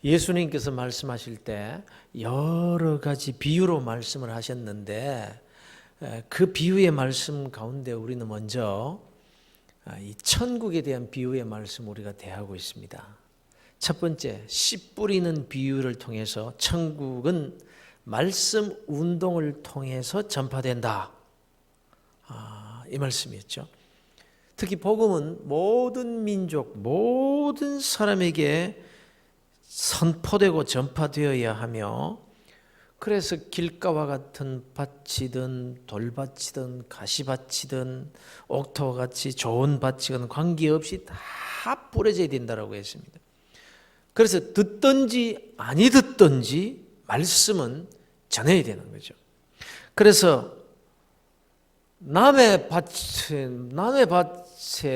예수님께서 말씀하실 때 여러 가지 비유로 말씀을 하셨는데 그 비유의 말씀 가운데 우리는 먼저 이 천국에 대한 비유의 말씀 우리가 대하고 있습니다. 첫 번째, 씨 뿌리는 비유를 통해서 천국은 말씀 운동을 통해서 전파된다. 이 말씀이었죠. 특히 복음은 모든 민족, 모든 사람에게 선포되고 전파되어야 하며, 그래서 길가와 같은 밭이든 돌밭이든 가시밭이든 옥토와 같이 좋은 밭이든 관계없이 다 뿌려져야 된다고 했습니다. 그래서 듣든지 아니 듣든지 말씀은 전해야 되는 거죠. 그래서 남의 밭에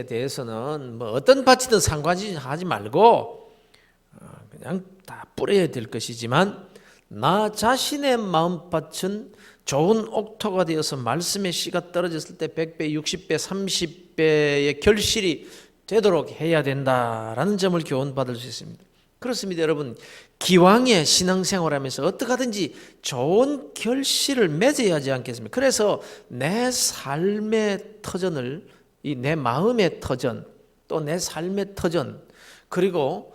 대해서는 뭐 어떤 밭이든 상관하지 말고 그냥 다 뿌려야 될 것이지만, 나 자신의 마음밭은 좋은 옥토가 되어서 말씀의 씨가 떨어졌을 때 100배, 60배, 30배의 결실이 되도록 해야 된다라는 점을 교훈받을 수 있습니다. 그렇습니다, 여러분. 기왕에 신앙생활하면서 어떻게 하든지 좋은 결실을 맺어야 하지 않겠습니까? 그래서 내 삶의 터전을, 내 마음의 터전, 또 내 삶의 터전, 그리고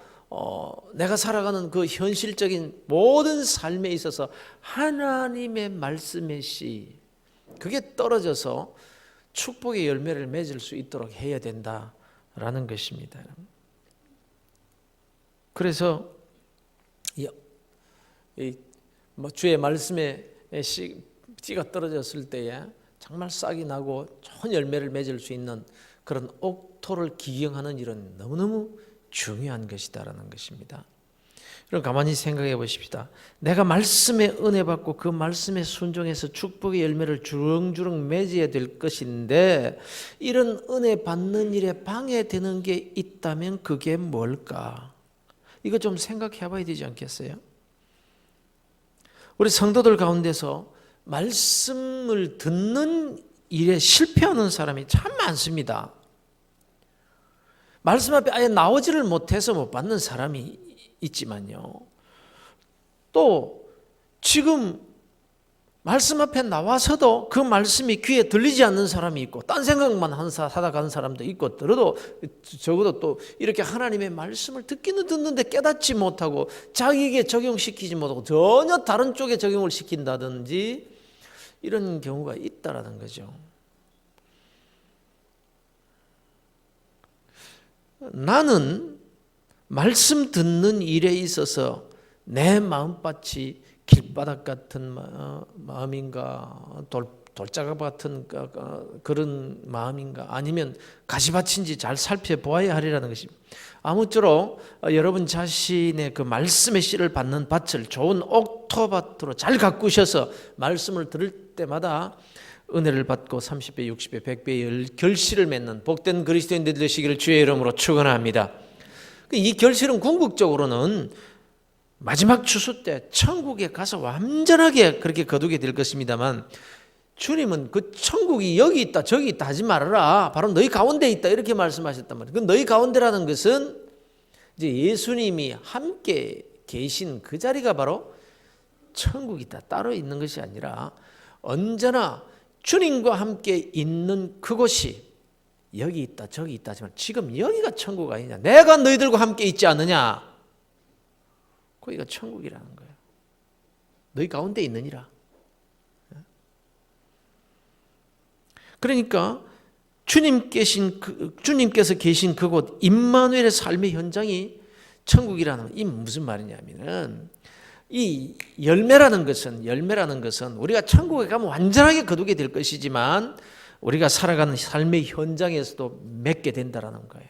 내가 살아가는 그 현실적인 모든 삶에 있어서 하나님의 말씀의 씨, 그게 떨어져서 축복의 열매를 맺을 수 있도록 해야 된다라는 것입니다. 그래서 주의 말씀에 씨가 떨어졌을 때에 정말 싹이 나고 좋은 열매를 맺을 수 있는 그런 옥토를 기경하는 일은 너무너무 중요한 것이다라는 것입니다. 그럼 가만히 생각해 보십시다. 내가 말씀에 은혜 받고 그 말씀에 순종해서 축복의 열매를 주렁주렁 맺어야 될 것인데, 이런 은혜 받는 일에 방해되는 게 있다면 그게 뭘까? 이거 좀 생각해 봐야 되지 않겠어요? 우리 성도들 가운데서 말씀을 듣는 일에 실패하는 사람이 참 많습니다. 말씀 앞에 아예 나오지를 못해서 못 받는 사람이 있지만요, 또 지금 말씀 앞에 나와서도 그 말씀이 귀에 들리지 않는 사람이 있고, 딴 생각만 하다 가는 사람도 있고, 들어도 적어도 또 이렇게 하나님의 말씀을 듣기는 듣는데 깨닫지 못하고 자기에게 적용시키지 못하고 전혀 다른 쪽에 적용을 시킨다든지 이런 경우가 있다라는 거죠. 나는 말씀 듣는 일에 있어서 내 마음밭이 길바닥 같은 마음인가, 돌자갑 같은 그런 마음인가, 아니면 가시밭인지 잘 살펴보아야 하리라는 것입니다. 아무쪼록 여러분 자신의 그 말씀의 씨를 받는 밭을 좋은 옥토밭으로 잘 가꾸셔서 말씀을 들을 때마다 은혜를 받고 30배, 60배, 100배의 결실을 맺는 복된 그리스도인들 되시기를 주의 이름으로 축원합니다. 이 결실은 궁극적으로는 마지막 추수 때 천국에 가서 완전하게 그렇게 거두게 될 것입니다만, 주님은 그 천국이 여기 있다 저기 있다 하지 말아라, 바로 너희 가운데 있다, 이렇게 말씀하셨단 말이에요. 그 너희 가운데라는 것은 이제 예수님이 함께 계신 그 자리가 바로 천국이다, 따로 있는 것이 아니라 언제나 주님과 함께 있는 그곳이 여기 있다 저기 있다 하지만, 지금 여기가 천국 아니냐, 내가 너희들과 함께 있지 않느냐, 거기가 천국이라는 거예요. 너희 가운데 있느니라. 그러니까 주님께서 계신 그곳 임마누엘의 삶의 현장이 천국이라는, 이 무슨 말이냐면은, 이 열매라는 것은 우리가 천국에 가면 완전하게 거두게 될 것이지만 우리가 살아가는 삶의 현장에서도 맺게 된다라는 거예요.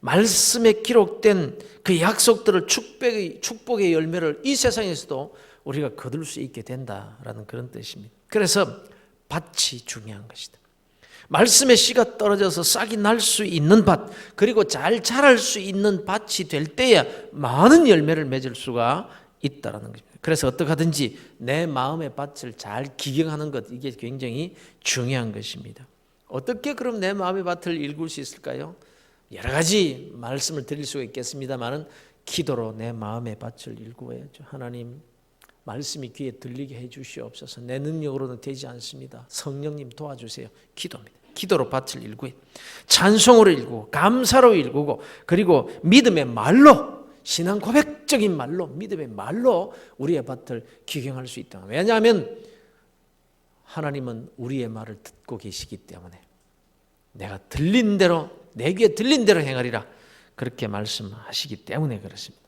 말씀에 기록된 그 약속들을, 축복의 열매를 이 세상에서도 우리가 거둘 수 있게 된다라는 그런 뜻입니다. 그래서 밭이 중요한 것이다. 말씀의 씨가 떨어져서 싹이 날 수 있는 밭, 그리고 잘 자랄 수 있는 밭이 될 때야 많은 열매를 맺을 수가 있다라는 것입니다. 그래서 어떻게 하든지 내 마음의 밭을 잘 기경하는 것, 이게 굉장히 중요한 것입니다. 어떻게 그럼 내 마음의 밭을 일굴 수 있을까요? 여러 가지 말씀을 드릴 수가 있겠습니다만, 기도로 내 마음의 밭을 일구어야죠. 하나님, 말씀이 귀에 들리게 해 주시옵소서. 내 능력으로는 되지 않습니다. 성령님 도와주세요. 기도입니다. 기도로 밭을 일구고, 찬송으로 일구고, 감사로 일구고, 그리고 믿음의 말로, 신앙 고백적인 말로, 믿음의 말로 우리의 밭을 기경할 수 있다. 왜냐하면 하나님은 우리의 말을 듣고 계시기 때문에 내가 들린 대로, 내 귀에 들린 대로 행하리라, 그렇게 말씀하시기 때문에 그렇습니다.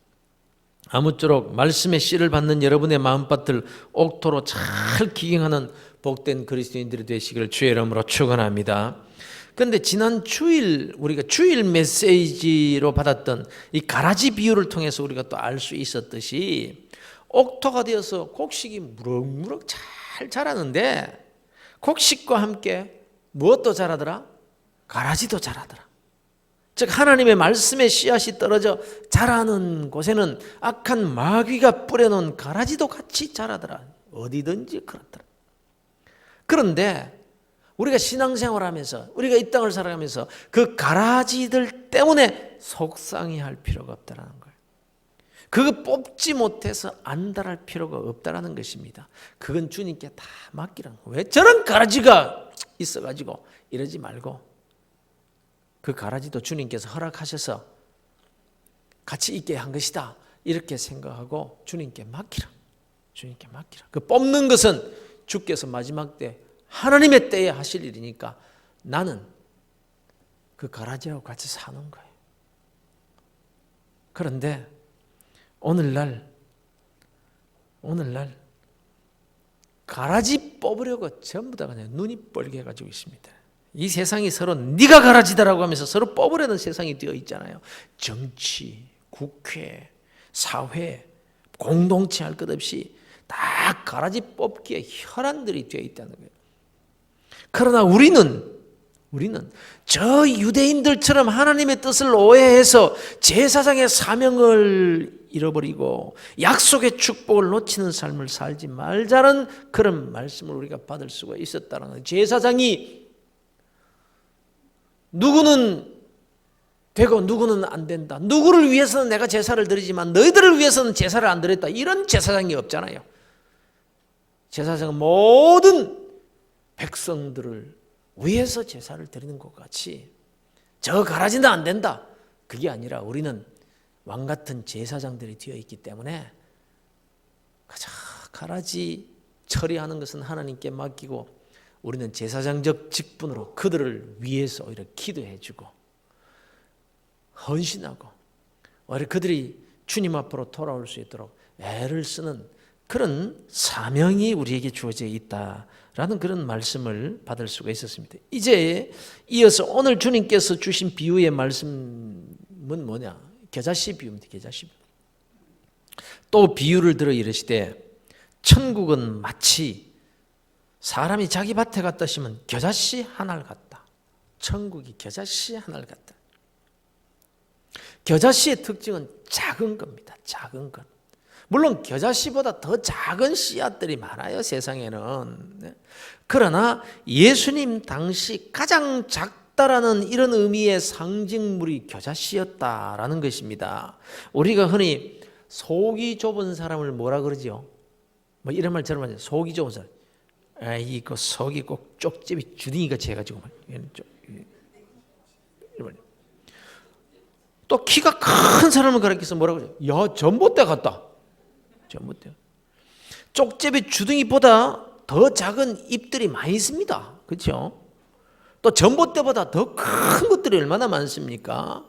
아무쪼록 말씀의 씨를 받는 여러분의 마음밭을 옥토로 잘 기경하는 복된 그리스도인들이 되시기를 주의 이름으로 축원합니다. 그런데 지난 주일 우리가 주일 메시지로 받았던 이 가라지 비유를 통해서 우리가 또 알 수 있었듯이 옥토가 되어서 곡식이 무럭무럭 잘 자라는데 곡식과 함께 무엇도 자라더라? 가라지도 자라더라. 즉 하나님의 말씀의 씨앗이 떨어져 자라는 곳에는 악한 마귀가 뿌려놓은 가라지도 같이 자라더라. 어디든지 그렇더라. 그런데 우리가 신앙생활하면서, 우리가 이 땅을 살아가면서 그 가라지들 때문에 속상해할 필요가 없다는 거예요. 그거 뽑지 못해서 안달할 필요가 없다는 것입니다. 그건 주님께 다 맡기라는 거예요. 왜 저런 가라지가 있어가지고 이러지 말고, 그 가라지도 주님께서 허락하셔서 같이 있게 한 것이다, 이렇게 생각하고 주님께 맡기라. 주님께 맡기라. 그 뽑는 것은 주께서 마지막 때 하나님의 때에 하실 일이니까 나는 그 가라지하고 같이 사는 거예요. 그런데 오늘날 가라지 뽑으려고 전부 다 그냥 눈이 뻘게 가지고 있습니다. 이 세상이 서로 네가 가라지다라고 하면서 서로 뽑으려는 세상이 되어 있잖아요. 정치, 국회, 사회, 공동체 할 것 없이 다 가라지 뽑기에 혈안들이 되어 있다는 거예요. 그러나 우리는 저 유대인들처럼 하나님의 뜻을 오해해서 제사장의 사명을 잃어버리고 약속의 축복을 놓치는 삶을 살지 말자는 그런 말씀을 우리가 받을 수가 있었다는 거예요. 제사장이 누구는 되고 누구는 안 된다, 누구를 위해서는 내가 제사를 드리지만 너희들을 위해서는 제사를 안 드렸다, 이런 제사장이 없잖아요. 제사장은 모든 백성들을 위해서 제사를 드리는 것 같이 저 가라지는 안 된다, 그게 아니라 우리는 왕같은 제사장들이 되어 있기 때문에 가라지 처리하는 것은 하나님께 맡기고 우리는 제사장적 직분으로 그들을 위해서 오히려 기도해주고 헌신하고 오히려 그들이 주님 앞으로 돌아올 수 있도록 애를 쓰는 그런 사명이 우리에게 주어져 있다라는 그런 말씀을 받을 수가 있었습니다. 이제 이어서 오늘 주님께서 주신 비유의 말씀은 뭐냐? 겨자씨 비유입니다. 겨자씨. 또 비유를 들어 이르시되 천국은 마치 사람이 자기 밭에 갔다 심은 겨자씨 하나를 같다. 천국이 겨자씨 하나를 같다. 겨자씨의 특징은 작은 겁니다. 작은 것. 물론 겨자씨보다 더 작은 씨앗들이 많아요, 세상에는. 그러나 예수님 당시 가장 작다라는 이런 의미의 상징물이 겨자씨였다라는 것입니다. 우리가 흔히 속이 좁은 사람을 뭐라 그러죠? 뭐 이런 말 저런 말, 속이 좁은 사람. 이거 속이 꼭 쪽집이 주둥이같이 해가지고 또 키가 큰 사람을 가리켜서 뭐라고 그러죠? 야, 전봇대 같다. 전봇대. 쪽집이 주둥이보다 더 작은 잎들이 많이 있습니다. 그렇죠? 또 전봇대보다 더 큰 것들이 얼마나 많습니까?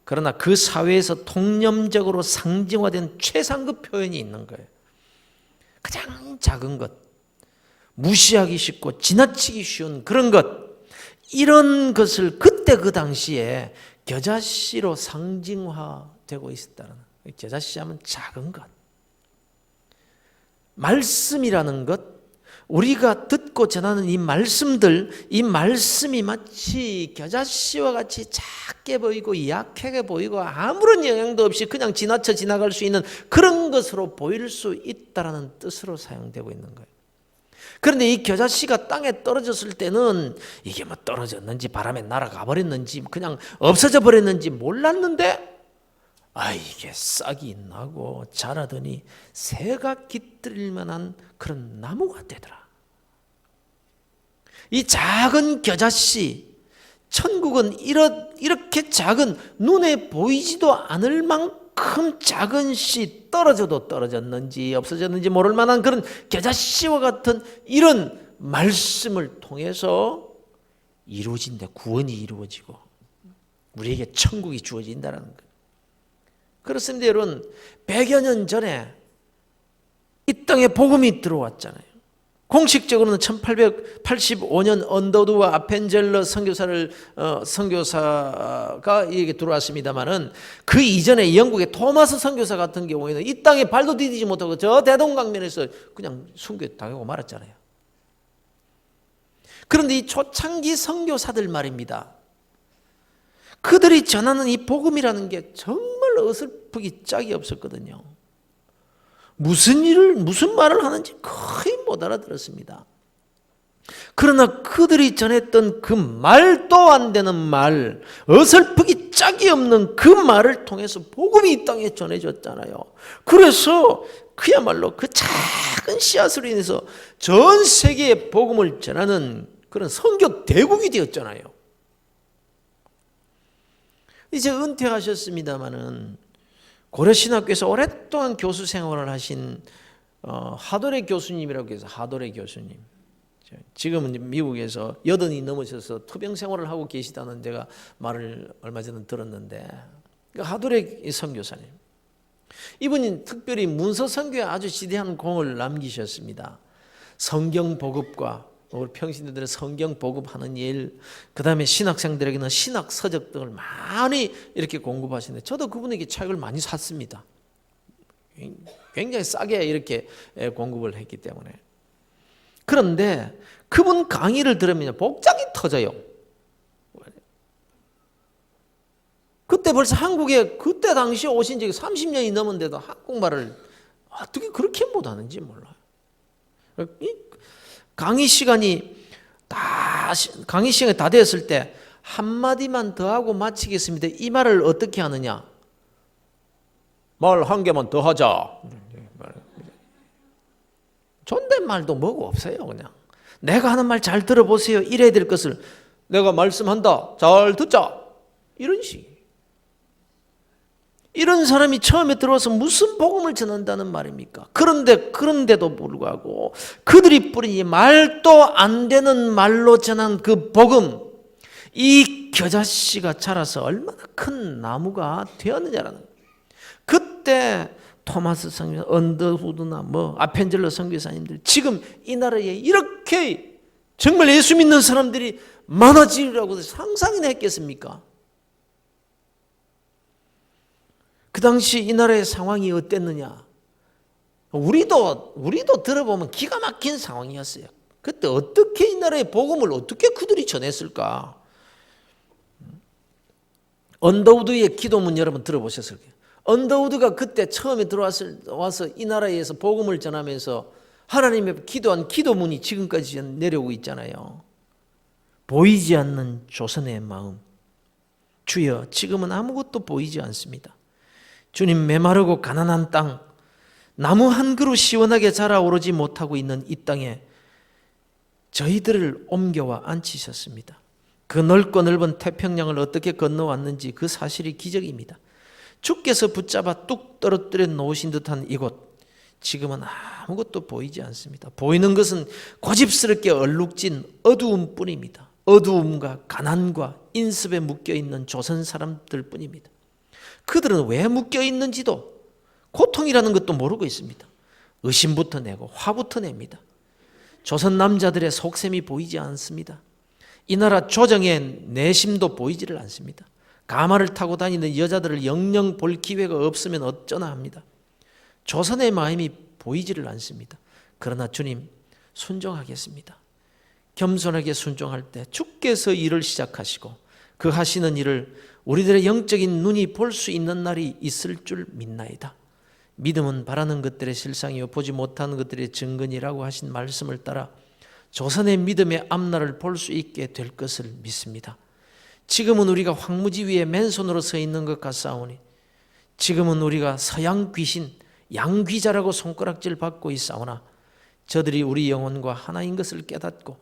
그러나 그 사회에서 통념적으로 상징화된 최상급 표현이 있는 거예요. 가장 작은 것, 무시하기 쉽고 지나치기 쉬운 그런 것, 이런 것을 그때 그 당시에 겨자씨로 상징화되고 있었다는 거예요. 겨자씨 하면 작은 것. 말씀이라는 것, 우리가 듣고 전하는 이 말씀들, 이 말씀이 마치 겨자씨와 같이 작게 보이고 약하게 보이고 아무런 영향도 없이 그냥 지나쳐 지나갈 수 있는 그런 것으로 보일 수 있다라는 뜻으로 사용되고 있는 거예요. 그런데 이 겨자씨가 땅에 떨어졌을 때는 이게 뭐 떨어졌는지 바람에 날아가 버렸는지 그냥 없어져 버렸는지 몰랐는데 이게 싹이 나고 자라더니 새가 깃들일 만한 그런 나무가 되더라. 이 작은 겨자씨, 천국은 이렇게 작은, 눈에 보이지도 않을 만큼 작은 씨, 떨어져도 떨어졌는지 없어졌는지 모를 만한 그런 겨자씨와 같은 이런 말씀을 통해서 이루어진다. 구원이 이루어지고 우리에게 천국이 주어진다는 거예요. 그렇습니다. 여러분, 100여 년 전에 이 땅에 복음이 들어왔잖아요. 공식적으로는 1885년 언더우드와 아펜젤러 선교사가 이게 들어왔습니다만은 그 이전에 영국의 토마스 선교사 같은 경우에는 이 땅에 발도 디디지 못하고 저 대동강변에서 그냥 순교당하고 말았잖아요. 그런데 이 초창기 선교사들 말입니다. 그들이 전하는 이 복음이라는 게 정말 어설프기 짝이 없었거든요. 무슨 말을 하는지 거의 못 알아들었습니다. 그러나 그들이 전했던 그 말도 안 되는 말, 어설프기 짝이 없는 그 말을 통해서 복음이 이 땅에 전해졌잖아요. 그래서 그야말로 그 작은 씨앗으로 인해서 전 세계에 복음을 전하는 그런 선교 대국이 되었잖아요. 이제 은퇴하셨습니다마는 고려신학교에서 오랫동안 교수 생활을 하신 하도레 교수님이라고 해서 하도레 교수님. 지금은 미국에서 80이 넘으셔서 투병 생활을 하고 계시다는 제가 말을 얼마 전에 들었는데, 하도레 선교사님. 이분이 특별히 문서 선교에 아주 지대한 공을 남기셨습니다. 성경 보급과 우리 평신도들의 성경 보급하는 일, 그 다음에 신학생들에게는 신학 서적 등을 많이 이렇게 공급하시는데, 저도 그분에게 책을 많이 샀습니다. 굉장히 싸게 이렇게 공급을 했기 때문에. 그런데 그분 강의를 들으면 복장이 터져요. 그때 벌써 한국에 그때 당시에 오신 지 30년이 넘은데도 한국말을 어떻게 그렇게 못하는지 몰라요. 강의 시간이 다 되었을 때 한마디만 더 하고 마치겠습니다. 이 말을 어떻게 하느냐? 말 한 개만 더 하자. 존댓말도 뭐고 없어요. 그냥 내가 하는 말 잘 들어보세요. 이래야 될 것을 내가 말씀한다. 잘 듣자. 이런 식. 이런 사람이 처음에 들어와서 무슨 복음을 전한다는 말입니까? 그런데도 불구하고 그들이 뿌린 말도 안 되는 말로 전한 그 복음, 이 겨자씨가 자라서 얼마나 큰 나무가 되었느냐라는 거예요. 그때 토마스 선교사, 언더우드나 아펜젤러 선교사님들, 지금 이 나라에 이렇게 정말 예수 믿는 사람들이 많아지리라고 상상이나 했겠습니까? 그 당시 이 나라의 상황이 어땠느냐? 우리도 들어보면 기가 막힌 상황이었어요. 그때 어떻게 이 나라의 복음을 어떻게 그들이 전했을까? 언더우드의 기도문 여러분 들어보셨을 거예요. 언더우드가 그때 처음에 와서 이 나라에서 복음을 전하면서 하나님의 기도한 기도문이 지금까지 내려오고 있잖아요. 보이지 않는 조선의 마음. 주여, 지금은 아무것도 보이지 않습니다. 주님, 메마르고 가난한 땅, 나무 한 그루 시원하게 자라오르지 못하고 있는 이 땅에 저희들을 옮겨와 앉히셨습니다. 그 넓고 넓은 태평양을 어떻게 건너왔는지 그 사실이 기적입니다. 주께서 붙잡아 뚝 떨어뜨려 놓으신 듯한 이곳, 지금은 아무것도 보이지 않습니다. 보이는 것은 고집스럽게 얼룩진 어두움 뿐입니다. 어두움과 가난과 인습에 묶여있는 조선 사람들 뿐입니다. 그들은 왜 묶여 있는지도, 고통이라는 것도 모르고 있습니다. 의심부터 내고 화부터 냅니다. 조선 남자들의 속셈이 보이지 않습니다. 이 나라 조정의 내심도 보이지를 않습니다. 가마를 타고 다니는 여자들을 영영 볼 기회가 없으면 어쩌나 합니다. 조선의 마음이 보이지를 않습니다. 그러나 주님, 순종하겠습니다. 겸손하게 순종할 때 주께서 일을 시작하시고 그 하시는 일을 우리들의 영적인 눈이 볼 수 있는 날이 있을 줄 믿나이다. 믿음은 바라는 것들의 실상이요 보지 못하는 것들의 증거니라고 하신 말씀을 따라 조선의 믿음의 앞날을 볼 수 있게 될 것을 믿습니다. 지금은 우리가 황무지 위에 맨손으로 서 있는 것 같사오니 지금은 우리가 서양 귀신, 양귀자라고 손가락질 받고 있사오나 저들이 우리 영혼과 하나인 것을 깨닫고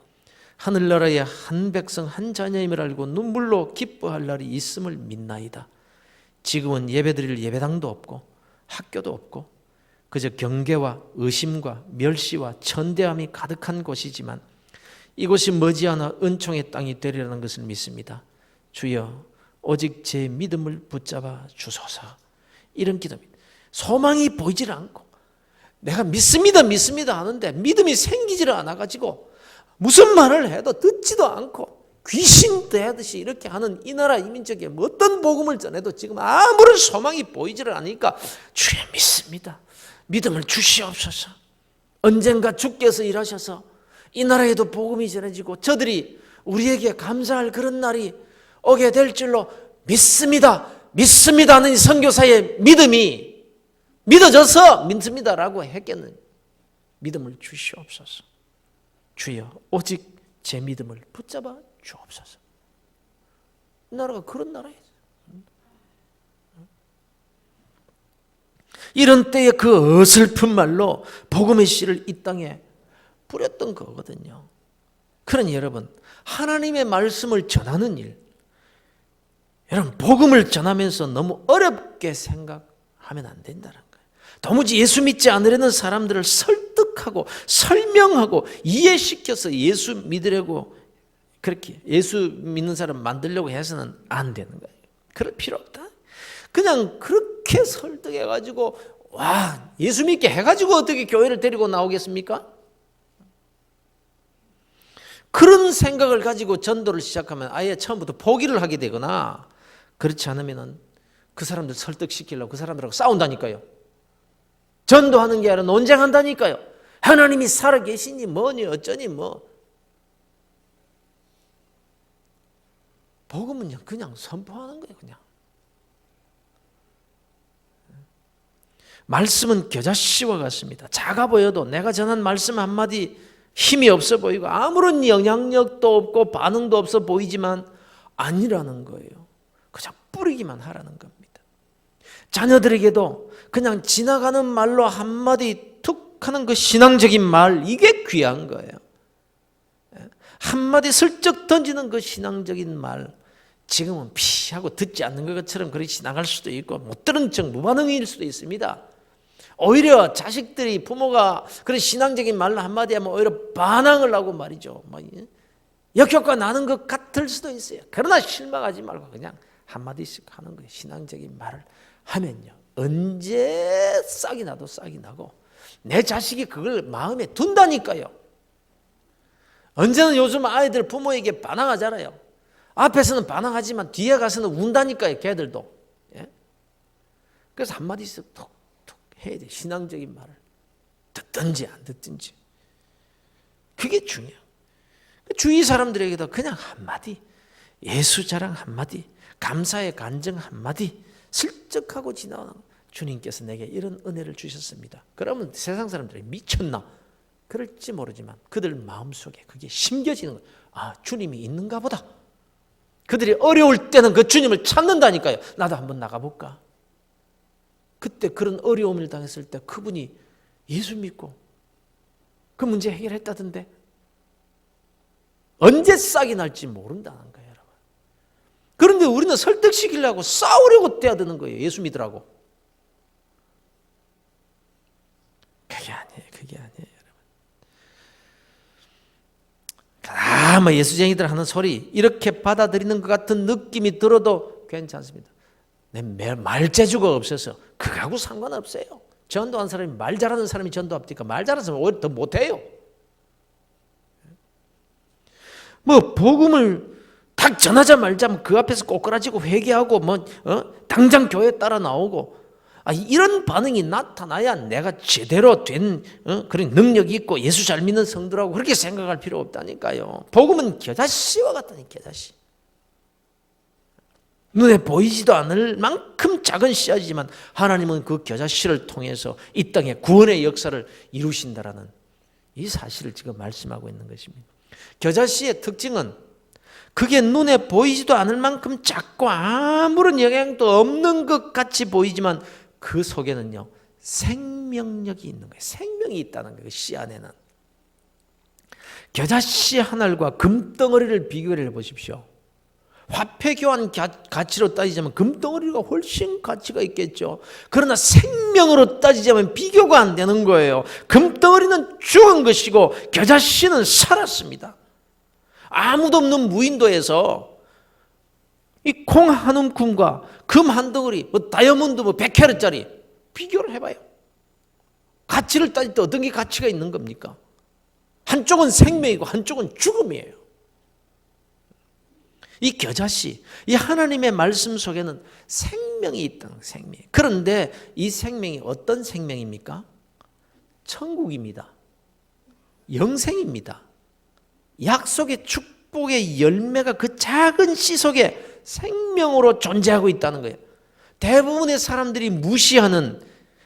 하늘나라의 한 백성 한 자녀임을 알고 눈물로 기뻐할 날이 있음을 믿나이다. 지금은 예배드릴 예배당도 없고 학교도 없고 그저 경계와 의심과 멸시와 천대함이 가득한 곳이지만 이곳이 머지않아 은총의 땅이 되리라는 것을 믿습니다. 주여 오직 제 믿음을 붙잡아 주소서. 이런 기도입니다. 소망이 보이질 않고 내가 믿습니다 하는데 믿음이 생기지를 않아가지고 무슨 말을 해도 듣지도 않고 귀신 대하듯이 이렇게 하는 이 나라 이민족에 어떤 복음을 전해도 지금 아무런 소망이 보이지를 않으니까 주여 믿습니다. 믿음을 주시옵소서. 언젠가 주께서 일하셔서 이 나라에도 복음이 전해지고 저들이 우리에게 감사할 그런 날이 오게 될 줄로 믿습니다 하는 이 선교사의 믿음이 믿어져서 믿습니다라고 했겠는 믿음을 주시옵소서. 주여 오직 제 믿음을 붙잡아 주옵소서. 이 나라가 그런 나라예요. 이런 때에 그 어설픈 말로 복음의 씨를 이 땅에 뿌렸던 거거든요. 그러니 여러분, 하나님의 말씀을 전하는 일, 여러분 복음을 전하면서 너무 어렵게 생각하면 안 된다는 거예요. 도무지 예수 믿지 않으려는 사람들을 설득하고 설명하고 이해시켜서 예수 믿으려고 그렇게 예수 믿는 사람 만들려고 해서는 안 되는 거예요. 그럴 필요 없다. 그냥 그렇게 설득해가지고 와 예수 믿게 해가지고 어떻게 교회를 데리고 나오겠습니까? 그런 생각을 가지고 전도를 시작하면 아예 처음부터 포기를 하게 되거나 그렇지 않으면 그 사람들 설득시키려고 그 사람들하고 싸운다니까요. 전도하는 게 아니라 논쟁한다니까요. 하나님이 살아계시니 뭐니 어쩌니 뭐. 복음은 그냥 선포하는 거예요. 그냥. 말씀은 겨자씨와 같습니다. 작아 보여도 내가 전한 말씀 한마디 힘이 없어 보이고 아무런 영향력도 없고 반응도 없어 보이지만 아니라는 거예요. 그냥 뿌리기만 하라는 겁니다. 자녀들에게도 그냥 지나가는 말로 한마디 툭 하는 그 신앙적인 말, 이게 귀한 거예요. 한마디 슬쩍 던지는 그 신앙적인 말, 지금은 피하고 듣지 않는 것처럼 그렇게 지나갈 수도 있고 못 들은 척 무반응일 수도 있습니다. 오히려 자식들이 부모가 그런 신앙적인 말로 한마디 하면 오히려 반항을 하고 말이죠. 역효과 나는 것 같을 수도 있어요. 그러나 실망하지 말고 그냥 한마디씩 하는 거예요. 신앙적인 말을 하면요. 언제 싹이 나도 싹이 나고 내 자식이 그걸 마음에 둔다니까요. 언제는 요즘 아이들 부모에게 반항하잖아요. 앞에서는 반항하지만 뒤에 가서는 운다니까요. 걔들도. 예? 그래서 한마디씩 톡톡 해야 돼. 신앙적인 말을. 듣든지 안 듣든지. 그게 중요해요. 주위 사람들에게도 그냥 한마디, 예수 자랑 한마디, 감사의 간증 한마디 슬쩍 하고 지나가는 주님께서 내게 이런 은혜를 주셨습니다. 그러면 세상 사람들이 미쳤나? 그럴지 모르지만 그들 마음속에 그게 심겨지는 거예요. 아, 주님이 있는가 보다. 그들이 어려울 때는 그 주님을 찾는다니까요. 나도 한번 나가볼까? 그때 그런 어려움을 당했을 때 그분이 예수 믿고 그 문제 해결했다던데 언제 싹이 날지 모른다는 거예요. 여러분. 그런데 우리는 설득시키려고 싸우려고 떼어드는 거예요. 예수 믿으라고. 그게 아니에요. 아마 예수쟁이들 하는 소리 이렇게 받아들이는 것 같은 느낌이 들어도 괜찮습니다. 내 말재주가 없어서 그거하고 상관없어요. 전도한 사람이 말 잘하는 사람이 전도합니까? 말 잘하는 사람은 오히려 더 못해요. 뭐 복음을 딱 전하자 말자 그 앞에서 꼬꾸라지고 회개하고 당장 교회 따라 나오고 이런 반응이 나타나야 내가 제대로 된 그런 능력이 있고 예수 잘 믿는 성도라고 그렇게 생각할 필요 없다니까요. 복음은 겨자씨와 같다니 겨자씨. 눈에 보이지도 않을 만큼 작은 씨앗이지만 하나님은 그 겨자씨를 통해서 이 땅에 구원의 역사를 이루신다라는 이 사실을 지금 말씀하고 있는 것입니다. 겨자씨의 특징은 그게 눈에 보이지도 않을 만큼 작고 아무런 영향도 없는 것 같이 보이지만 그 속에는요, 생명력이 있는 거예요. 생명이 있다는 거예요. 씨 안에는. 겨자씨 한 알과 금덩어리를 비교를 해보십시오. 화폐 교환 가치로 따지자면 금덩어리가 훨씬 가치가 있겠죠. 그러나 생명으로 따지자면 비교가 안 되는 거예요. 금덩어리는 죽은 것이고 겨자씨는 살았습니다. 아무도 없는 무인도에서 이 콩 한 움큼과 금 한 덩어리, 다이아몬드 100캐럿짜리 비교를 해봐요. 가치를 따질 때 어떤 게 가치가 있는 겁니까? 한쪽은 생명이고 한쪽은 죽음이에요. 이 겨자씨, 이 하나님의 말씀 속에는 생명이 있다는 생명. 그런데 이 생명이 어떤 생명입니까? 천국입니다. 영생입니다. 약속의 축복의 열매가 그 작은 씨 속에 생명으로 존재하고 있다는 거예요. 대부분의 사람들이 무시하는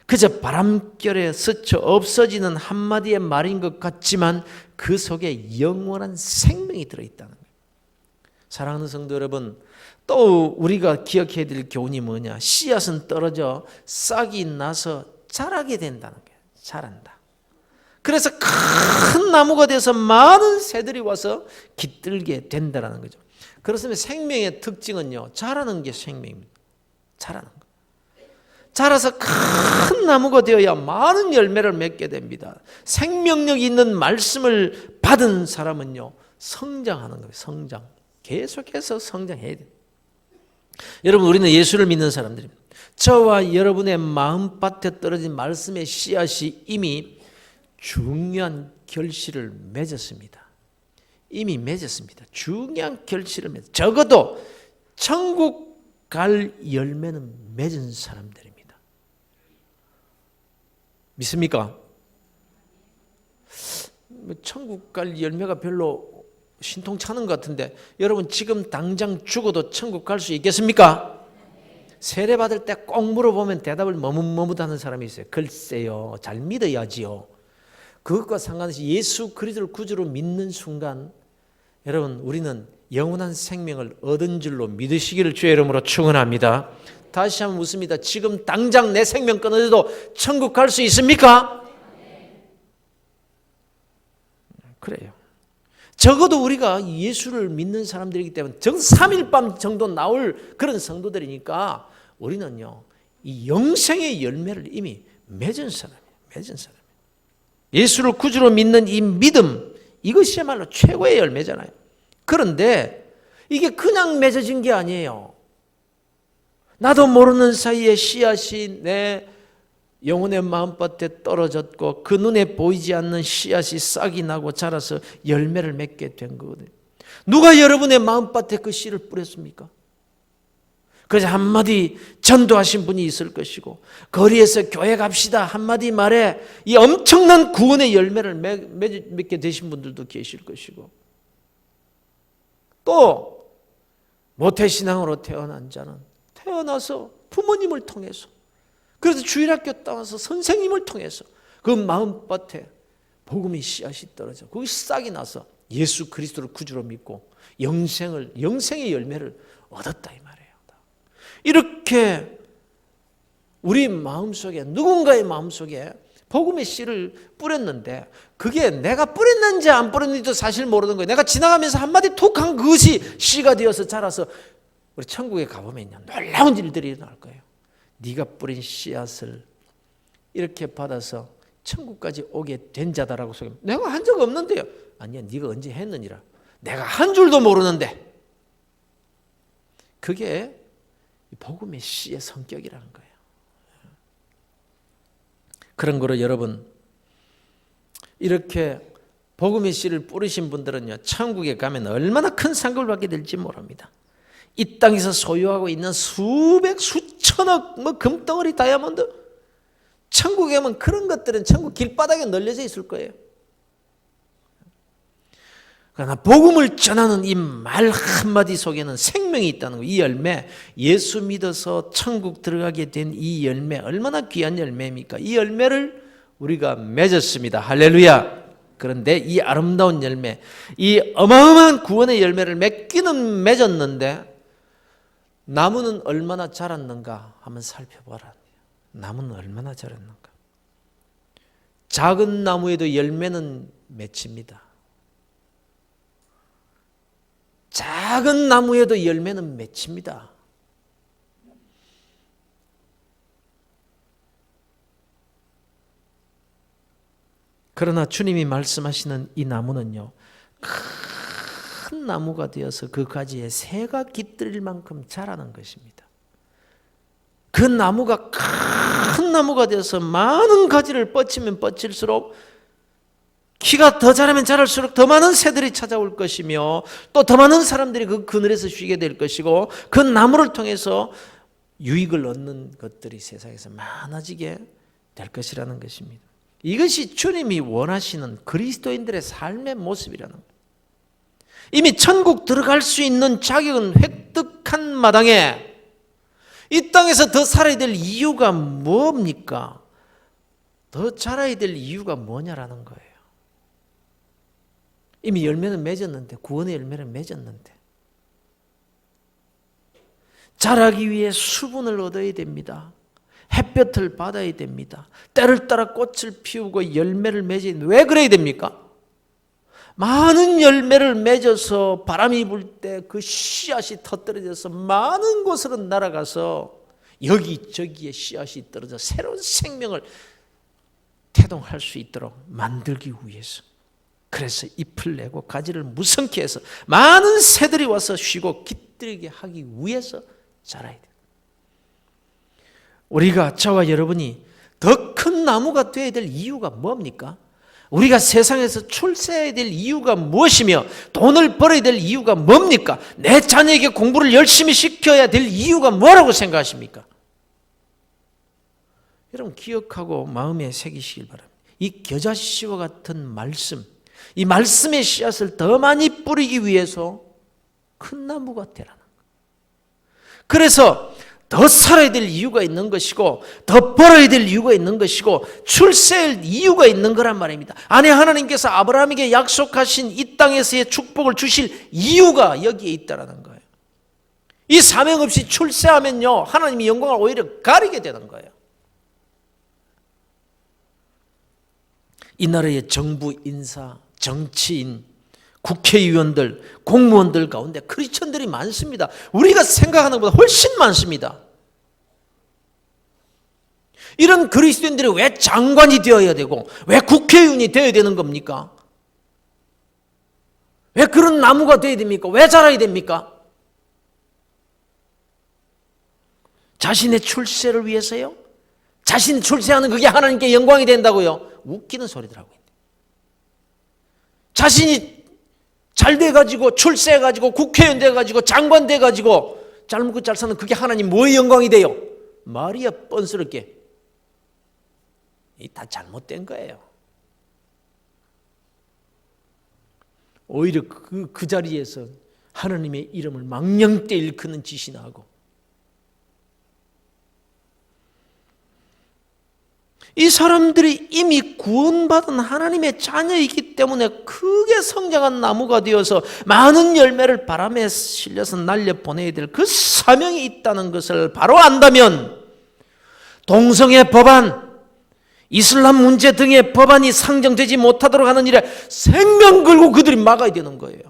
그저 바람결에 스쳐 없어지는 한마디의 말인 것 같지만 그 속에 영원한 생명이 들어있다는 거예요. 사랑하는 성도 여러분, 또 우리가 기억해야 될 교훈이 뭐냐? 씨앗은 떨어져 싹이 나서 자라게 된다는 거예요. 자란다. 그래서 큰 나무가 돼서 많은 새들이 와서 깃들게 된다는 거죠. 그렇습니다. 생명의 특징은요, 자라는 게 생명입니다. 자라는 거. 자라서 큰 나무가 되어야 많은 열매를 맺게 됩니다. 생명력 있는 말씀을 받은 사람은요, 성장하는 거예요. 성장. 계속해서 성장해야 돼요. 여러분, 우리는 예수를 믿는 사람들입니다. 저와 여러분의 마음밭에 떨어진 말씀의 씨앗이 이미 중요한 결실을 맺었습니다. 이미 맺었습니다. 중요한 결실을 맺었습니다. 적어도 천국 갈 열매는 맺은 사람들입니다. 믿습니까? 천국 갈 열매가 별로 신통찮은 것 같은데 여러분 지금 당장 죽어도 천국 갈 수 있겠습니까? 세례 받을 때 꼭 물어보면 대답을 머뭇머뭇하는 사람이 있어요. 글쎄요, 잘 믿어야지요. 그것과 상관없이 예수 그리스도를 구주로 믿는 순간 여러분 우리는 영원한 생명을 얻은 줄로 믿으시기를 주의 이름으로 축원합니다. 다시 한번 묻습니다. 지금 당장 내 생명 끊어져도 천국 갈 수 있습니까? 그래요. 적어도 우리가 예수를 믿는 사람들이기 때문에 3일밤 정도 나올 그런 성도들이니까 우리는요, 이 영생의 열매를 이미 맺은 사람이에요. 맺은 사람이에요. 예수를 구주로 믿는 이 믿음, 이것이야말로 최고의 열매잖아요. 그런데 이게 그냥 맺어진 게 아니에요. 나도 모르는 사이에 씨앗이 내 영혼의 마음밭에 떨어졌고 그 눈에 보이지 않는 씨앗이 싹이 나고 자라서 열매를 맺게 된 거거든요. 누가 여러분의 마음밭에 그 씨를 뿌렸습니까? 그래서 한마디 전도하신 분이 있을 것이고 거리에서 교회 갑시다 한마디 말에 이 엄청난 구원의 열매를 맺게 되신 분들도 계실 것이고 또 모태신앙으로 태어난 자는 태어나서 부모님을 통해서 그래서 주일학교 따와서 선생님을 통해서 그 마음밭에 복음의 씨앗이 떨어져 거기 싹이 나서 예수 그리스도를 구주로 믿고 영생의 열매를 얻었다 이 말이에요. 이렇게 우리 마음속에 누군가의 마음속에 복음의 씨를 뿌렸는데 그게 내가 뿌렸는지 안 뿌렸는지도 사실 모르는 거예요. 내가 지나가면서 한마디 툭 한 그것이 씨가 되어서 자라서 우리 천국에 가보면요 놀라운 일들이 일어날 거예요. 네가 뿌린 씨앗을 이렇게 받아서 천국까지 오게 된 자다라고 소개합니다. 내가 한 적 없는데요. 아니야, 네가 언제 했느니라. 내가 한 줄도 모르는데. 그게 복음의 씨의 성격이라는 거예요. 그런 거로 여러분 이렇게 복음의 씨를 뿌리신 분들은요 천국에 가면 얼마나 큰 상급을 받게 될지 모릅니다. 이 땅에서 소유하고 있는 수백 수천억 금덩어리 다이아몬드 천국에 가면 그런 것들은 천국 길바닥에 널려져 있을 거예요. 그러나 복음을 전하는 이 말 한마디 속에는 생명이 있다는 거. 이 열매, 예수 믿어서 천국 들어가게 된 이 열매 얼마나 귀한 열매입니까? 이 열매를 우리가 맺었습니다. 할렐루야. 그런데 이 아름다운 열매, 이 어마어마한 구원의 열매를 맺기는 맺었는데 나무는 얼마나 자랐는가 한번 살펴보라. 나무는 얼마나 자랐는가. 작은 나무에도 열매는 맺힙니다. 작은 나무에도 열매는 맺힙니다. 그러나 주님이 말씀하시는 이 나무는요, 큰 나무가 되어서 그 가지에 새가 깃들일 만큼 자라는 것입니다. 그 나무가 큰 나무가 되어서 많은 가지를 뻗치면 뻗칠수록 키가 더 자라면 자랄수록 더 많은 새들이 찾아올 것이며 또 더 많은 사람들이 그 그늘에서 쉬게 될 것이고 그 나무를 통해서 유익을 얻는 것들이 세상에서 많아지게 될 것이라는 것입니다. 이것이 주님이 원하시는 그리스도인들의 삶의 모습이라는 거예요. 이미 천국 들어갈 수 있는 자격은 획득한 마당에 이 땅에서 더 살아야 될 이유가 뭡니까? 더 자라야 될 이유가 뭐냐라는 거예요. 이미 열매는 맺었는데, 구원의 열매는 맺었는데 자라기 위해 수분을 얻어야 됩니다. 햇볕을 받아야 됩니다. 때를 따라 꽃을 피우고 열매를 맺어야 됩니다. 왜 그래야 됩니까? 많은 열매를 맺어서 바람이 불 때 그 씨앗이 터뜨려져서 많은 곳으로 날아가서 여기저기에 씨앗이 떨어져 새로운 생명을 태동할 수 있도록 만들기 위해서, 그래서 잎을 내고 가지를 무성케 해서 많은 새들이 와서 쉬고 깃들게 하기 위해서 자라야 돼요. 우리가, 저와 여러분이 더 큰 나무가 되어야 될 이유가 뭡니까? 우리가 세상에서 출세해야 될 이유가 무엇이며 돈을 벌어야 될 이유가 뭡니까? 내 자녀에게 공부를 열심히 시켜야 될 이유가 뭐라고 생각하십니까? 여러분 기억하고 마음에 새기시길 바랍니다. 이 겨자씨와 같은 말씀, 이 말씀의 씨앗을 더 많이 뿌리기 위해서 큰 나무가 되라는 거예요. 그래서 더 살아야 될 이유가 있는 것이고 더 벌어야 될 이유가 있는 것이고 출세할 이유가 있는 거란 말입니다. 아니, 하나님께서 아브라함에게 약속하신 이 땅에서의 축복을 주실 이유가 여기에 있다는 거예요. 이 사명 없이 출세하면요, 하나님이 영광을 오히려 가리게 되는 거예요. 이 나라의 정부 인사, 정치인, 국회의원들, 공무원들 가운데 크리스천들이 많습니다. 우리가 생각하는 것보다 훨씬 많습니다. 이런 그리스도인들이 왜 장관이 되어야 되고 왜 국회의원이 되어야 되는 겁니까? 왜 그런 나무가 되어야 됩니까? 왜 자라야 됩니까? 자신의 출세를 위해서요? 자신이 출세하는 그게 하나님께 영광이 된다고요? 웃기는 소리들 하고 있네요. 자신이 잘 돼가지고 출세해가지고 국회의원 돼가지고 장관 돼가지고 잘 먹고 잘 사는 그게 하나님 뭐의 영광이 돼요? 말이야 뻔스럽게. 이 다 잘못된 거예요. 오히려 그 자리에서 하나님의 이름을 망령때 일컫는 짓이나 하고, 이 사람들이 이미 구원받은 하나님의 자녀이기 때문에 크게 성장한 나무가 되어서 많은 열매를 바람에 실려서 날려보내야 될 그 사명이 있다는 것을 바로 안다면 동성애 법안, 이슬람 문제 등의 법안이 상정되지 못하도록 하는 일에 생명 걸고 그들이 막아야 되는 거예요.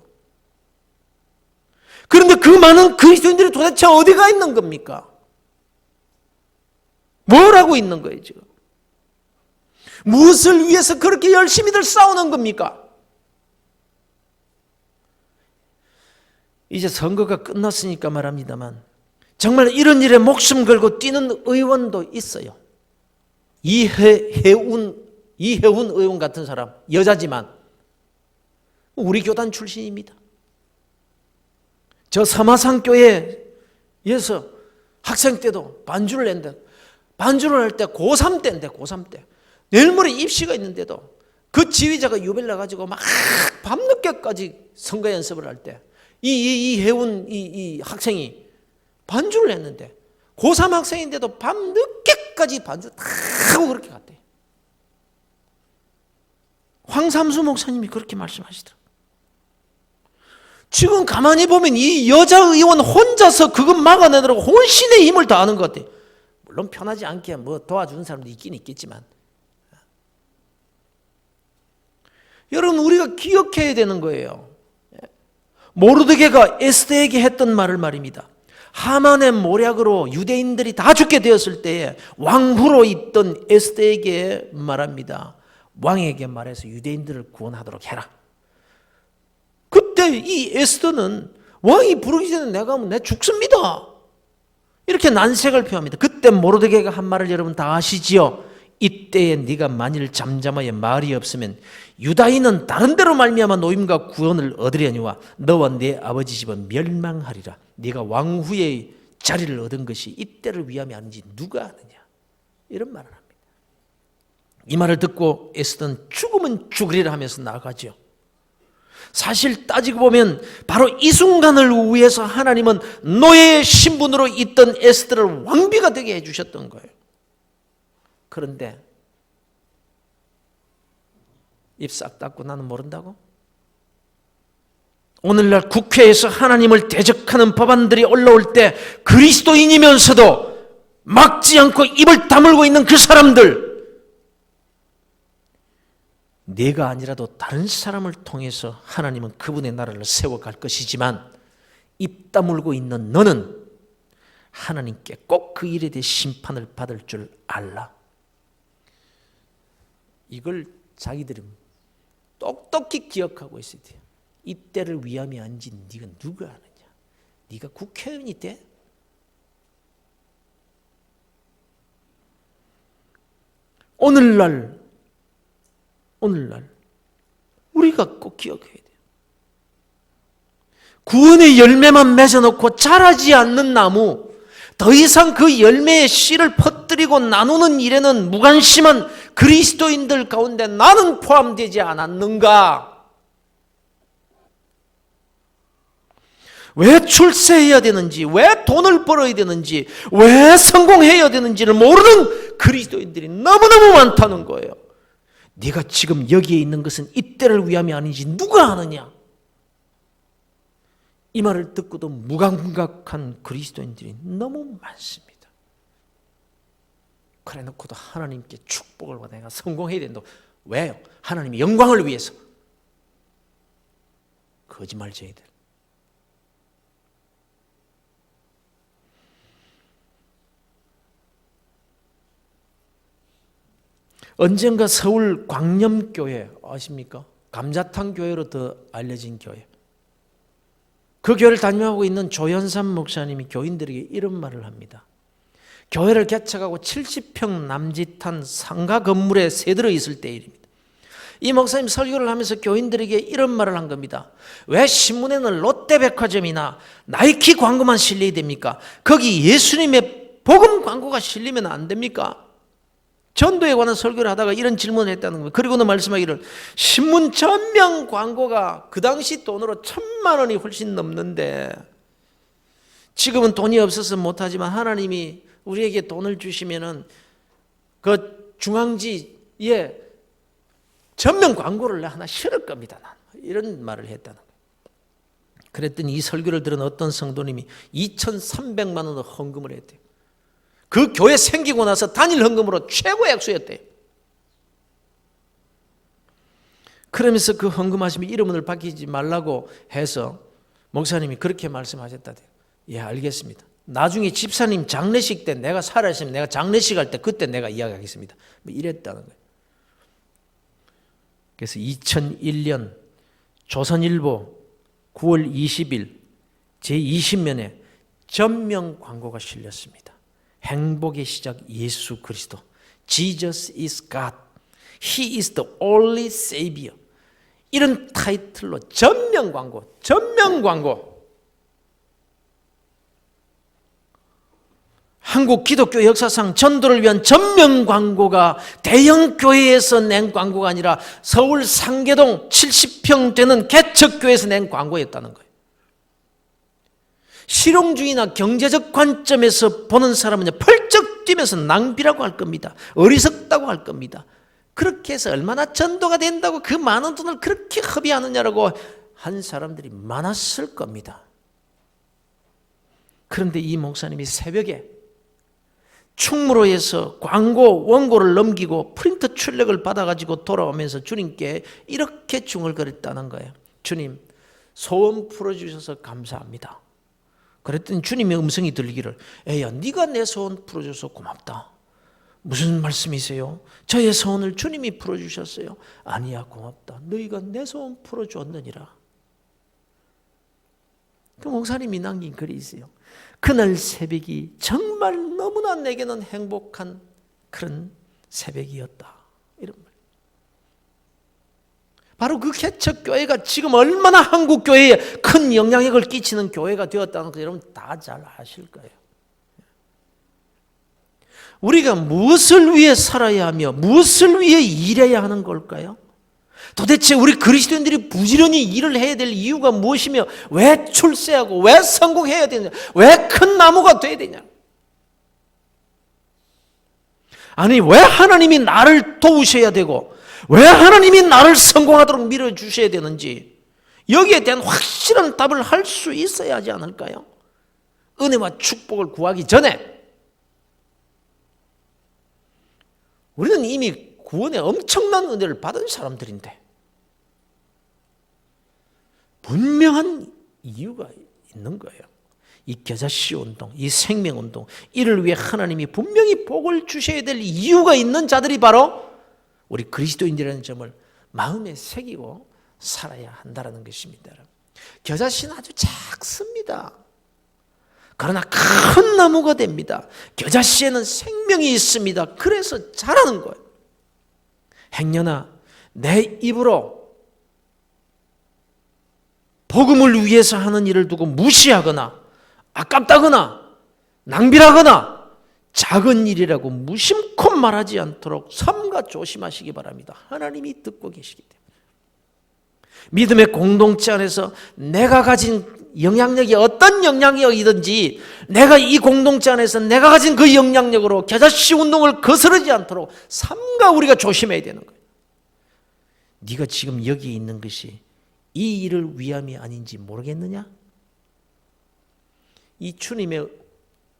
그런데 그 많은 그리스도인들이 도대체 어디가 있는 겁니까? 뭘 하고 있는 거예요 지금? 무엇을 위해서 그렇게 열심히들 싸우는 겁니까? 이제 선거가 끝났으니까 말합니다만 정말 이런 일에 목숨 걸고 뛰는 의원도 있어요. 이혜훈 의원 같은 사람, 여자지만 우리 교단 출신입니다. 저 서마산교회에서 학생 때도 반주를 했는데, 반주를 할 때 고3 때인데, 고3 때 내일 모레 입시가 있는데도 그 지휘자가 유배를 나가지고 막 밤늦게까지 선거 연습을 할 때 이혜훈 이 학생이 반주를 했는데, 고3 학생인데도 밤늦게까지 반주 다 하고 그렇게 갔대. 황삼수 목사님이 그렇게 말씀하시더라고요. 지금 가만히 보면 이 여자 의원 혼자서 그것 막아내느라고 혼신의 힘을 다하는 것 같아요. 물론 편하지 않게 뭐 도와주는 사람도 있긴 있겠지만, 여러분 우리가 기억해야 되는 거예요. 모르드게가 에스더에게 했던 말을 말입니다. 하만의 모략으로 유대인들이 다 죽게 되었을 때에 왕후로 있던 에스더에게 말합니다. 왕에게 말해서 유대인들을 구원하도록 해라. 그때 이 에스더는 왕이 부르기 전에 내가 하면 내 죽습니다, 이렇게 난색을 표합니다. 그때 모르드게가 한 말을 여러분 다 아시지요? 이때에 네가 만일 잠잠하여 말이 없으면 유다인은 다른 데로 말미암아 노임과 구원을 얻으려니와 너와 네 아버지 집은 멸망하리라. 네가 왕후의 자리를 얻은 것이 이때를 위함이 아닌지 누가 아느냐, 이런 말을 합니다. 이 말을 듣고 에스더는 죽으면 죽으리라 하면서 나아가죠. 사실 따지고 보면 바로 이 순간을 위해서 하나님은 노예의 신분으로 있던 에스더를 왕비가 되게 해주셨던 거예요. 그런데 입 싹 닫고 나는 모른다고? 오늘날 국회에서 하나님을 대적하는 법안들이 올라올 때 그리스도인이면서도 막지 않고 입을 다물고 있는 그 사람들, 네가 아니라도 다른 사람을 통해서 하나님은 그분의 나라를 세워갈 것이지만 입 다물고 있는 너는 하나님께 꼭 그 일에 대해 심판을 받을 줄 알라. 이걸 자기들은 똑똑히 기억하고 있어야 돼요. 이때를 위함이 아닌지 네가 누가 아느냐? 네가 국회의원이 돼? 오늘날 우리가 꼭 기억해야 돼요. 구원의 열매만 맺어놓고 자라지 않는 나무, 더 이상 그 열매의 씨를 퍼뜨리고 나누는 일에는 무관심한 그리스도인들 가운데 나는 포함되지 않았는가? 왜 출세해야 되는지, 왜 돈을 벌어야 되는지, 왜 성공해야 되는지를 모르는 그리스도인들이 너무너무 많다는 거예요. 네가 지금 여기에 있는 것은 이때를 위함이 아닌지 누가 아느냐? 이 말을 듣고도 무감각한 그리스도인들이 너무 많습니다. 그래 놓고도 하나님께 축복을 받아 내가 성공해야 된다고. 왜요? 하나님의 영광을 위해서. 거짓말 저희들. 언젠가 서울 광염교회 아십니까? 감자탕 교회로 더 알려진 교회. 그 교회를 담임하고 있는 조현삼 목사님이 교인들에게 이런 말을 합니다. 교회를 개척하고 70평 남짓한 상가 건물에 새들어 있을 때 일입니다. 이 목사님 설교를 하면서 교인들에게 이런 말을 한 겁니다. 왜 신문에는 롯데백화점이나 나이키 광고만 실려야 됩니까? 거기 예수님의 복음 광고가 실리면 안 됩니까? 전도에 관한 설교를 하다가 이런 질문을 했다는 겁니다. 그리고는 말씀하기를 신문 전면 광고가 그 당시 돈으로 1,000만 원이 훨씬 넘는데 지금은 돈이 없어서 못하지만 하나님이 우리에게 돈을 주시면은 그 중앙지에 전면 광고를 하나 실을 겁니다. 이런 말을 했다는 거예요. 그랬더니 이 설교를 들은 어떤 성도님이 2,300만 원을 헌금을 했대요. 그 교회 생기고 나서 단일 헌금으로 최고의 액수였대요. 그러면서 그 헌금하시면 이름을 밝히지 말라고 해서 목사님이 그렇게 말씀하셨다대요. 예, 알겠습니다. 나중에 집사님 장례식 때 내가 살아있으면 내가 장례식 할 때 그때 내가 이야기하겠습니다. 뭐 이랬다는 거예요. 그래서 2001년 조선일보 9월 20일 제20면에 전면 광고가 실렸습니다. 행복의 시작 예수 그리스도. Jesus is God. He is the only Savior. 이런 타이틀로 전면 광고. 한국 기독교 역사상 전도를 위한 전면 광고가 대형 교회에서 낸 광고가 아니라 서울 상계동 70평 되는 개척교회에서 낸 광고였다는 거예요. 실용주의나 경제적 관점에서 보는 사람은 펄쩍 뛰면서 낭비라고 할 겁니다. 어리석다고 할 겁니다. 그렇게 해서 얼마나 전도가 된다고 그 많은 돈을 그렇게 허비하느냐라고 한 사람들이 많았을 겁니다. 그런데 이 목사님이 새벽에 충무로에서 광고 원고를 넘기고 프린트 출력을 받아가지고 돌아오면서 주님께 이렇게 중얼거렸다는 거예요. 주님, 소원 풀어주셔서 감사합니다. 그랬더니 주님의 음성이 들리기를, 애야, 네가 내 소원 풀어줘서 고맙다. 무슨 말씀이세요? 저의 소원을 주님이 풀어주셨어요. 아니야, 고맙다. 너희가 내 소원 풀어주었느니라. 그 목사님이 남긴 글이 있어요. 그날 새벽이 정말 너무나 내게는 행복한 그런 새벽이었다. 이런 말. 바로 그 개척교회가 지금 얼마나 한국교회에 큰 영향력을 끼치는 교회가 되었다는 거 여러분 다 잘 아실 거예요. 우리가 무엇을 위해 살아야 하며 무엇을 위해 일해야 하는 걸까요? 도대체 우리 그리스도인들이 부지런히 일을 해야 될 이유가 무엇이며 왜 출세하고 왜 성공해야 되냐, 왜 큰 나무가 돼야 되냐, 아니 왜 하나님이 나를 도우셔야 되고 왜 하나님이 나를 성공하도록 밀어주셔야 되는지 여기에 대한 확실한 답을 할 수 있어야 하지 않을까요? 은혜와 축복을 구하기 전에 우리는 이미 구원의 엄청난 은혜를 받은 사람들인데 분명한 이유가 있는 거예요. 이 겨자씨 운동, 이 생명운동, 이를 위해 하나님이 분명히 복을 주셔야 될 이유가 있는 자들이 바로 우리 그리스도인이라는 점을 마음에 새기고 살아야 한다는 것입니다. 겨자씨는 아주 작습니다. 그러나 큰 나무가 됩니다. 겨자씨에는 생명이 있습니다. 그래서 자라는 거예요. 행여나 내 입으로 복음을 위해서 하는 일을 두고 무시하거나 아깝다거나 낭비하거나 작은 일이라고 무심코 말하지 않도록 삼가 조심하시기 바랍니다. 하나님이 듣고 계시기 때문에. 믿음의 공동체 안에서 내가 가진 영향력이 어떤 영향력이든지 내가 이 공동체 안에서 내가 가진 그 영향력으로 겨자씨 운동을 거스르지 않도록 삼가 우리가 조심해야 되는 거예요. 네가 지금 여기 있는 것이 이 일을 위함이 아닌지 모르겠느냐? 이 주님의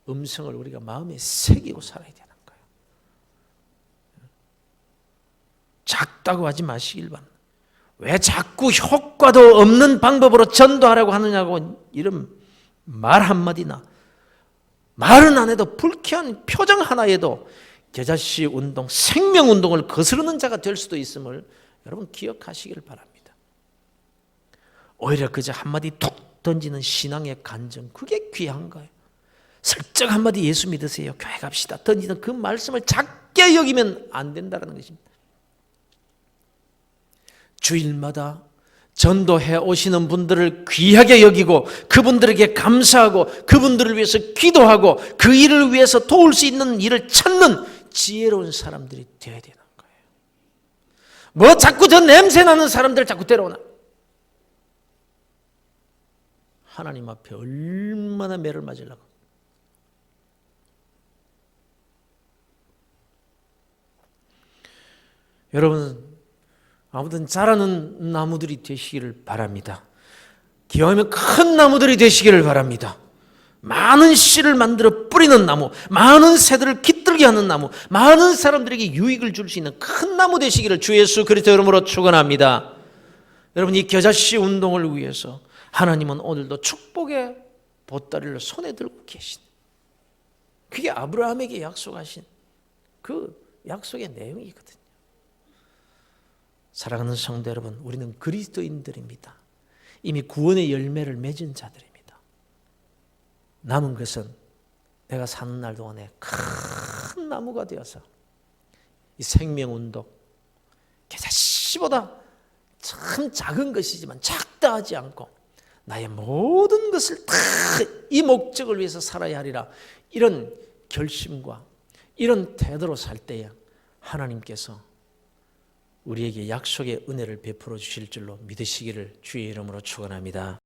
음성을 우리가 마음에 새기고 살아야 되는 거예요. 작다고 하지 마시길 바랍니다. 왜 자꾸 효과도 없는 방법으로 전도하라고 하느냐고 이런 말 한마디나 말은 안 해도 불쾌한 표정 하나에도 겨자씨 운동, 생명운동을 거스르는 자가 될 수도 있음을 여러분 기억하시길 바랍니다. 오히려 그저 한마디 툭 던지는 신앙의 간증, 그게 귀한 거예요. 슬쩍 한마디 예수 믿으세요, 교회 갑시다 던지는 그 말씀을 작게 여기면 안 된다는 것입니다. 주일마다 전도해 오시는 분들을 귀하게 여기고 그분들에게 감사하고 그분들을 위해서 기도하고 그 일을 위해서 도울 수 있는 일을 찾는 지혜로운 사람들이 되어야 되는 거예요. 뭐 자꾸 저 냄새 나는 사람들 자꾸 데려오나. 하나님 앞에 얼마나 매를 맞으려고. 여러분, 아무튼 자라는 나무들이 되시기를 바랍니다. 기왕이면 큰 나무들이 되시기를 바랍니다. 많은 씨를 만들어 뿌리는 나무, 많은 새들을 깃들게 하는 나무, 많은 사람들에게 유익을 줄 수 있는 큰 나무 되시기를 주 예수 그리스도 이름으로 축원합니다. 여러분, 이 겨자씨 운동을 위해서 하나님은 오늘도 축복의 보따리를 손에 들고 계신, 그게 아브라함에게 약속하신 그 약속의 내용이거든요. 사랑하는 성도 여러분, 우리는 그리스도인들입니다. 이미 구원의 열매를 맺은 자들입니다. 남은 것은 내가 사는 날 동안에 큰 나무가 되어서 이 생명운동, 겨자씨보다 참 작은 것이지만 작다 하지 않고 나의 모든 것을 다 이 목적을 위해서 살아야 하리라, 이런 결심과 이런 태도로 살 때에 하나님께서 우리에게 약속의 은혜를 베풀어 주실 줄로 믿으시기를 주의 이름으로 축원합니다.